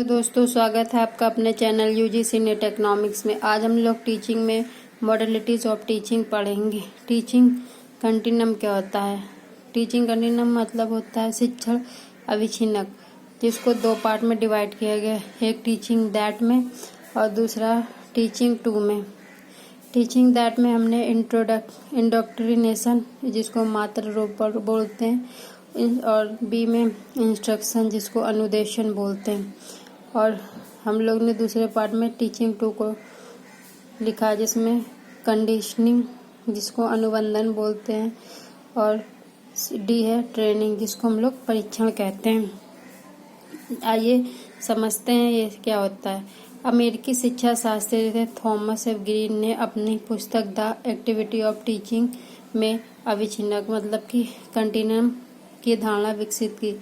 Hello दोस्तों, स्वागत है आपका अपने चैनल यूजीसी नेट इकोनॉमिक्स में। आज हम लोग टीचिंग में मॉडलिटीज ऑफ टीचिंग पढ़ेंगे। टीचिंग कंटिन्यूम क्या होता है? टीचिंग कंटिन्यूम मतलब होता है शिक्षण अभिचिनक, जिसको दो पार्ट में डिवाइड किया गया है, एक टीचिंग दैट में और दूसरा टीचिंग टू में। टीचिंग दैट में हमने इंडोक्ट्रिनेशन, जिसको मात्र रूप बोलते हैं, और बी में इंस्ट्रक्शन, जिसको अनुदेशन बोलते हैं। और हम लोग ने दूसरे पार्ट में टीचिंग टू को लिखा, जिसमें कंडीशनिंग, जिसको अनुबंधन बोलते हैं, और डी है ट्रेनिंग, जिसको हम लोग परीक्षण कहते हैं। आइए समझते हैं ये क्या होता है। अमेरिकी शिक्षा शास्त्री थे थॉमस एफ ग्रीन ने अपनी पुस्तक द एक्टिविटी ऑफ टीचिंग में अभिचिनक मतलब कि कंटिन्यूम की धारणा विकसित की।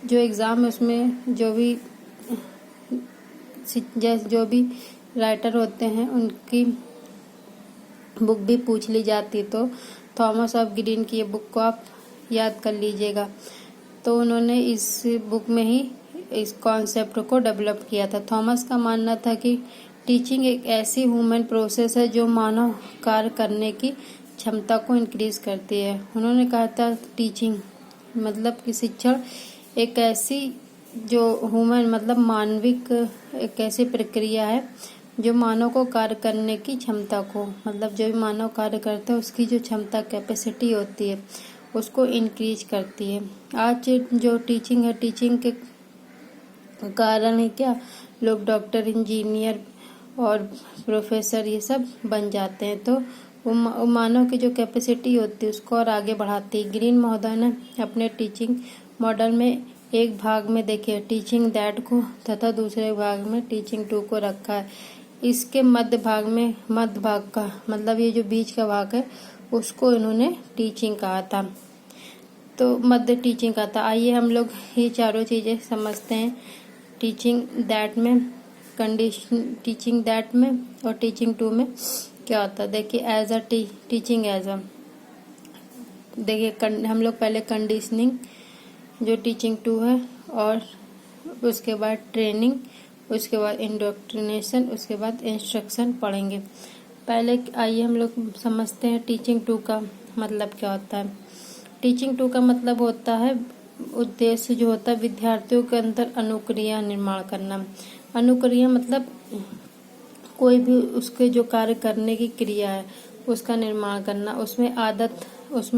जो एग्जाम है उसमें जो भी राइटर होते हैं उनकी बुक भी पूछ ली जाती, तो थॉमस ऑफ ग्रीन की ये बुक को आप याद कर लीजिएगा। तो उन्होंने इस बुक में ही इस कॉन्सेप्ट को डेवलप किया था। थॉमस का मानना था कि टीचिंग एक ऐसी ह्यूमन प्रोसेस है जो मानव कार्य करने की क्षमता को इंक्रीज करती है। उन्होंने कहा था टीचिंग मतलब कि शिक्षण एक ऐसी जो ह्यूमन मतलब मानविक एक ऐसी प्रक्रिया है जो मानव को कार्य करने की क्षमता को मतलब जो भी मानव कार्य करता है उसकी जो क्षमता कैपेसिटी होती है उसको इंक्रीज करती है। आज जो टीचिंग है, टीचिंग के कारण है क्या लोग डॉक्टर, इंजीनियर और प्रोफेसर ये सब बन जाते हैं। तो वो मानव की जो कैपेसिटी होती है उसको और आगे बढ़ाती है। ग्रीन महोदय ने अपने टीचिंग मॉडल में एक भाग में देखिए टीचिंग दैट को तथा दूसरे भाग में टीचिंग टू को रखा है। इसके मध्य भाग का मतलब ये जो बीच का भाग है उसको इन्होंने टीचिंग कहा था, तो मध्य टीचिंग का था। आइए हम लोग ये चारों चीजें समझते हैं। टीचिंग दैट में, टीचिंग दैट में और टीचिंग टू में क्या होता है। देखिए as a teaching as a, देखिए हम लोग पहले कंडीशनिंग जो टीचिंग टू है, और उसके बाद ट्रेनिंग, उसके बाद इंडोक्ट्रिनेशन, उसके बाद इंस्ट्रक्शन पढ़ेंगे। पहले आइए हम लोग समझते हैं टीचिंग टू का मतलब क्या होता है। टीचिंग टू का मतलब होता है उद्देश्य जो होता है विद्यार्थियों के अंदर अनुक्रिया निर्माण करना। अनुक्रिया मतलब कोई भी उसके जो कार्य करने की क्रिया है उसका निर्माण करना, उसमें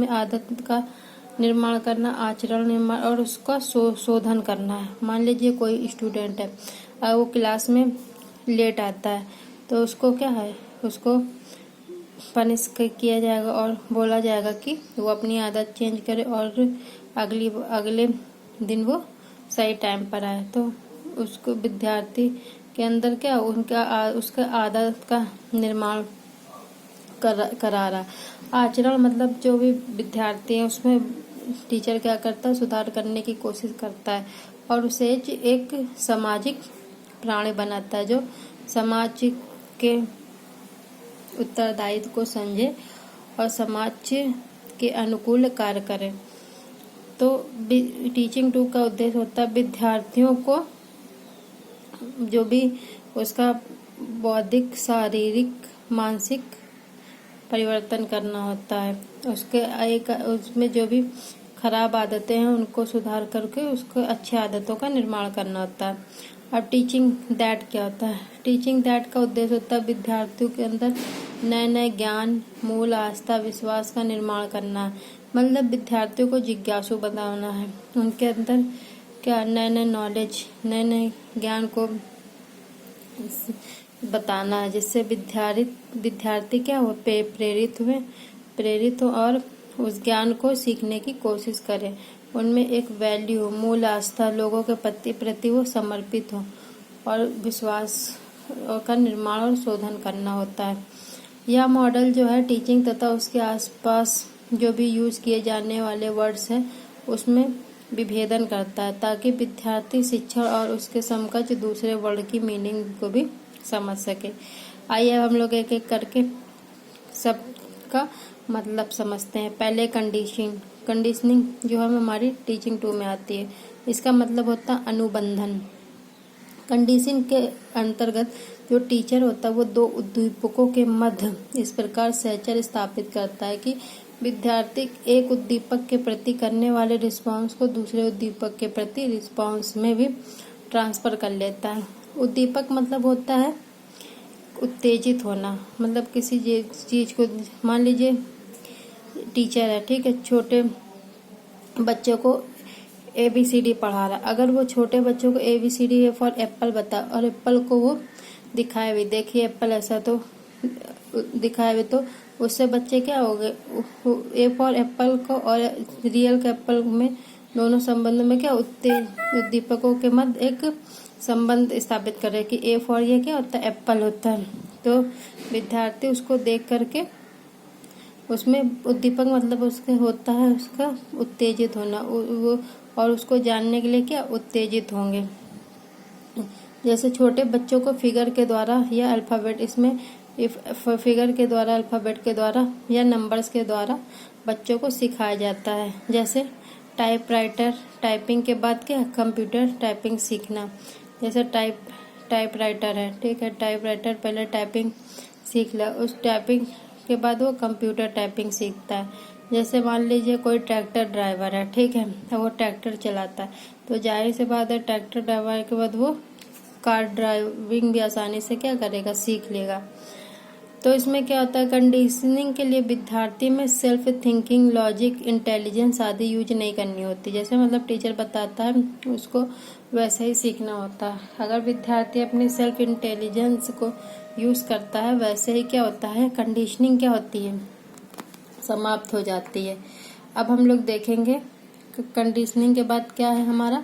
आदत का निर्माण करना, आचरण निर्माण और उसका शोधन करना है। मान लीजिए कोई स्टूडेंट है और वो क्लास में लेट आता है, तो उसको क्या है, उसको पनिश किया जाएगा और बोला जाएगा कि वो अपनी आदत चेंज करे और अगले दिन वो सही टाइम पर आए। तो उसको विद्यार्थी के अंदर क्या उसका आदत का निर्माण करा रहा। आचरण मतलब जो भी विद्यार्थी है उसमें टीचर क्या करता है, सुधार करने की कोशिश करता है और उसे एक सामाजिक प्राणी बनाता है जो समाज के उत्तरदायित्व को समझे और समाज के अनुकूल कार्य करे। तो टीचिंग टू का उद्देश्य होता है विद्यार्थियों को जो भी उसका बौद्धिक, शारीरिक, मानसिक परिवर्तन करना होता है। उसमें जो भी खराब आदतें हैं उनको सुधार करके उसको अच्छी आदतों का निर्माण करना होता है। अब टीचिंग दैट क्या होता है। टीचिंग दैट का उद्देश्य होता है विद्यार्थियों के अंदर नए नए ज्ञान, मूल, आस्था, विश्वास का निर्माण करना है। मतलब विद्यार्थियों को जिज्ञासु बनाना है, उनके अंदर क्या नए नए नॉलेज, नए नए ज्ञान को बताना है, जिससे विद्यार्थी क्या हो प्रेरित हो और उस ज्ञान को सीखने की कोशिश करें। उनमें एक वैल्यू, मूल, आस्था, लोगों के प्रति वो समर्पित हो और विश्वास का निर्माण और शोधन करना होता है। यह मॉडल जो है टीचिंग तथा उसके आसपास जो भी यूज किए जाने वाले वर्ड्स हैं उसमें विभेदन करता है, ताकि विद्यार्थी शिक्षण और उसके समकक्ष दूसरे वर्ड की मीनिंग को भी समझ सके। आइए हम लोग एक एक करके सबका मतलब समझते हैं। पहले कंडीशनिंग जो हम हमारी टीचिंग टू में आती है, इसका मतलब होता है अनुबंधन। कंडीशनिंग के अंतर्गत जो टीचर होता है वो दो उद्दीपकों के मध्य इस प्रकार सहचर्य स्थापित करता है कि विद्यार्थी एक उद्दीपक के प्रति करने वाले रिस्पांस को दूसरे उद्दीपक के प्रति रिस्पांस में भी ट्रांसफर कर लेता है। उद्दीपक मतलब होता है उत्तेजित होना, मतलब किसी चीज को, मान लीजिए टीचर है, ठीक है, छोटे बच्चों को ABCD पढ़ा रहा, अगर वो छोटे बच्चों को ABCD फॉर एप्पल बता और एप्पल को वो दिखाए भी, देखिए एप्पल ऐसा, तो दिखाए भी, तो उससे बच्चे क्या हो गए, ए फॉर एप्पल को और रियल के एप्पल में दोनों संबंधों में क्या उद्दीपकों के मध्य एक संबंध स्थापित कर रहे कि ए फॉर ये क्या होता है, एप्पल होता है। तो विद्यार्थी उसको देख करके उसमें उद्दीपक मतलब उसके होता है उसका उत्तेजित होना, वो और उसको जानने के लिए क्या उत्तेजित होंगे। जैसे छोटे बच्चों को फिगर के द्वारा या अल्फाबेट, इसमें फिगर के द्वारा, अल्फाबेट के द्वारा या नंबर्स के द्वारा बच्चों को सिखाया जाता है। जैसे टाइपराइटर, टाइपिंग के बाद क्या कंप्यूटर टाइपिंग सीखना। जैसे टाइपराइटर है, ठीक है, टाइपराइटर पहले टाइपिंग सीख ला, उस टाइपिंग के बाद वो कंप्यूटर टाइपिंग सीखता है। जैसे मान लीजिए कोई ट्रैक्टर ड्राइवर है, ठीक है, तो वो ट्रैक्टर चलाता है, तो जाहिर सी बात है ट्रैक्टर ड्राइवर के बाद वो कार ड्राइविंग भी आसानी से क्या करेगा, सीख लेगा। तो इसमें क्या होता है, कंडीशनिंग के लिए विद्यार्थी में सेल्फ थिंकिंग, लॉजिक, इंटेलिजेंस आदि यूज नहीं करनी होती। जैसे मतलब टीचर बताता है उसको वैसे ही सीखना होता है। अगर विद्यार्थी अपनी सेल्फ इंटेलिजेंस को यूज करता है, वैसे ही क्या होता है, कंडीशनिंग क्या होती है, समाप्त हो जाती है। अब हम लोग देखेंगे कंडीशनिंग के बाद क्या है हमारा,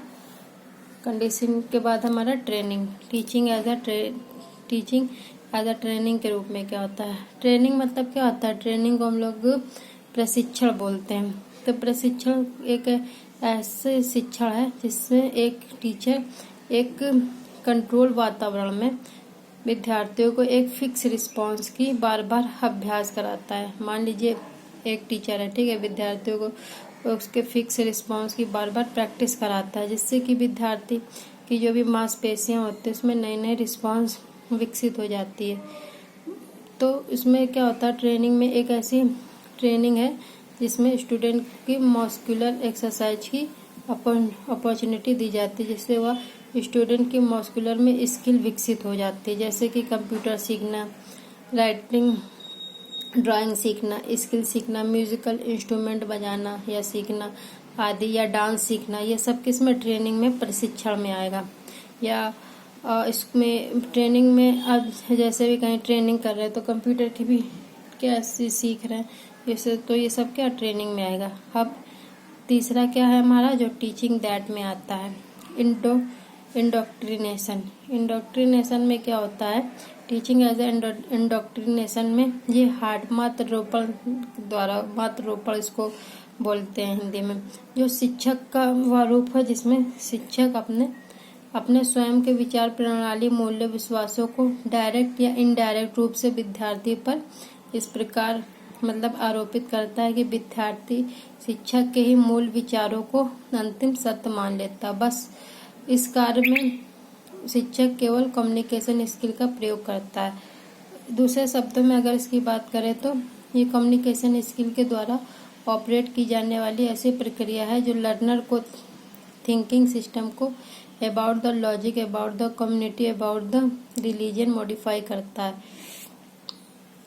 कंडीशनिंग के बाद हमारा training, teaching as a training के रूप में क्या होता है। ट्रेनिंग मतलब क्या होता है, ट्रेनिंग को हम लोग प्रशिक्षण बोलते हैं। तो प्रशिक्षण एक ऐसे शिक्षण है जिसमें एक टीचर एक कंट्रोल वातावरण में विद्यार्थियों को एक फिक्स रिस्पांस की बार बार अभ्यास कराता है। मान लीजिए एक टीचर है, ठीक है, विद्यार्थियों को उसके फिक्स रिस्पांस की बार बार प्रैक्टिस कराता है, जिससे कि विद्यार्थी की जो भी मांसपेशियां होती है उसमें नए नए रिस्पांस विकसित हो जाती है। तो इसमें क्या होता है, ट्रेनिंग में एक ऐसी ट्रेनिंग है जिसमें स्टूडेंट की मस्कुलर एक्सरसाइज की अपॉर्चुनिटी दी जाती है, जिससे वह स्टूडेंट की मस्कुलर में स्किल विकसित हो जाती है। जैसे कि कंप्यूटर सीखना, राइटिंग, ड्राइंग सीखना, स्किल सीखना, म्यूजिकल इंस्ट्रूमेंट बजाना या सीखना आदि, या डांस सीखना, ये सब किसमें, ट्रेनिंग में, प्रशिक्षण में आएगा। या इसमें ट्रेनिंग में अब जैसे भी कहीं ट्रेनिंग कर रहे हैं तो कंप्यूटर की भी क्या सीख रहे हैं, जैसे, तो ये सब क्या ट्रेनिंग में आएगा। अब तीसरा क्या है हमारा, जो टीचिंग दैट में आता है, इंडोक्ट्रिनेशन। इंडोक्ट्रिनेशन में क्या होता है, टीचिंग एज इंडोक्ट्रिनेशन में ये हार्ड मात्ररोपण इसको बोलते हैं हिंदी में, जो शिक्षक का वह रूप है जिसमें शिक्षक अपने स्वयं के विचार प्रणाली, मूल्य, विश्वासों को डायरेक्ट या इनडायरेक्ट रूप से विद्यार्थी पर इस प्रकार मतलब आरोपित करता है कि विद्यार्थी शिक्षक के ही मूल विचारों को अंतिम सत्य मान लेता। बस इस कार्य में शिक्षक केवल कम्युनिकेशन स्किल का प्रयोग करता है। दूसरे शब्दों में अगर इसकी बात करें तो ये कम्युनिकेशन स्किल के द्वारा ऑपरेट की जाने वाली ऐसी प्रक्रिया है जो लर्नर को थिंकिंग सिस्टम को about the logic, about the community, about the religion modify करता है।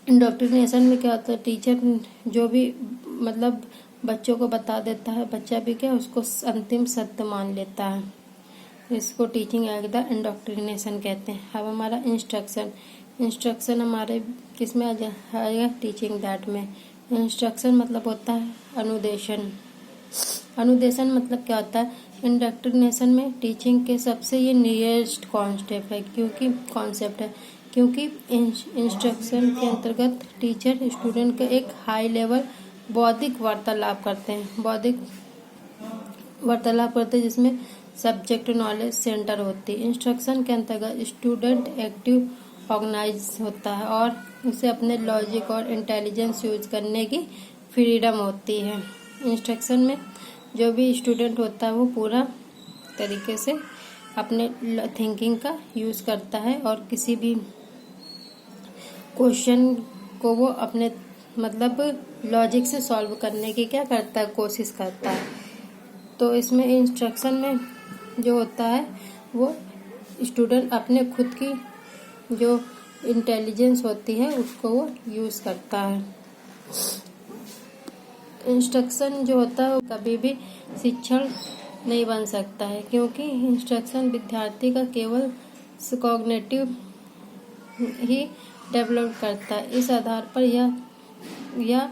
इंडोक्ट्रिनेशन में क्या होता है, टीचर जो भी मतलब बच्चों को बता देता है, बच्चा भी क्या उसको अंतिम सत्य मान लेता है। इसको टीचिंग एज द इंडोक्ट्रिनेशन कहते हैं। अब हमारा इंस्ट्रक्शन हमारे किस में आएगा, टीचिंग दैट में। इंस्ट्रक्शन मतलब होता है अनुदेशन। अनुदेशन मतलब क्या होता है, इंडोक्ट्रिनेशन में टीचिंग के सबसे ये नियरेस्ट कॉन्सेप्ट है, क्योंकि इंस्ट्रक्शन के अंतर्गत टीचर स्टूडेंट का एक हाई लेवल बौद्धिक वार्तालाप करते हैं, जिसमें सब्जेक्ट नॉलेज सेंटर होती है। इंस्ट्रक्शन के अंतर्गत स्टूडेंट एक्टिव ऑर्गेनाइज होता है और उसे अपने लॉजिक और इंटेलिजेंस यूज करने की फ्रीडम होती है। इंस्ट्रक्शन में जो भी स्टूडेंट होता है वो पूरा तरीके से अपने थिंकिंग का यूज़ करता है और किसी भी क्वेश्चन को वो अपने मतलब लॉजिक से सॉल्व करने की क्या करता है, कोशिश करता है। तो इसमें इंस्ट्रक्शन में जो होता है वो स्टूडेंट अपने खुद की जो इंटेलिजेंस होती है उसको वो यूज़ करता है। इंस्ट्रक्शन जो होता है वो कभी भी शिक्षण नहीं बन सकता है, क्योंकि इंस्ट्रक्शन विद्यार्थी का केवल कॉग्निटिव ही डेवलप करता है। इस आधार पर यह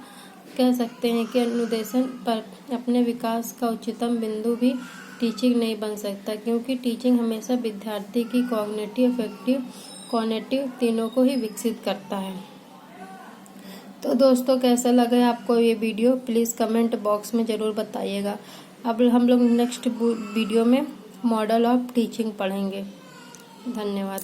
कह सकते हैं कि अनुदेशन पर अपने विकास का उच्चतम बिंदु भी टीचिंग नहीं बन सकता, क्योंकि टीचिंग हमेशा विद्यार्थी की कॉग्निटिव, अफेक्टिव, कॉग्निटिव तीनों को ही विकसित करता है। तो दोस्तों, कैसा लगा आपको ये वीडियो, प्लीज़ कमेंट बॉक्स में ज़रूर बताइएगा। अब हम लोग नेक्स्ट वीडियो में मॉडल ऑफ टीचिंग पढ़ेंगे। धन्यवाद।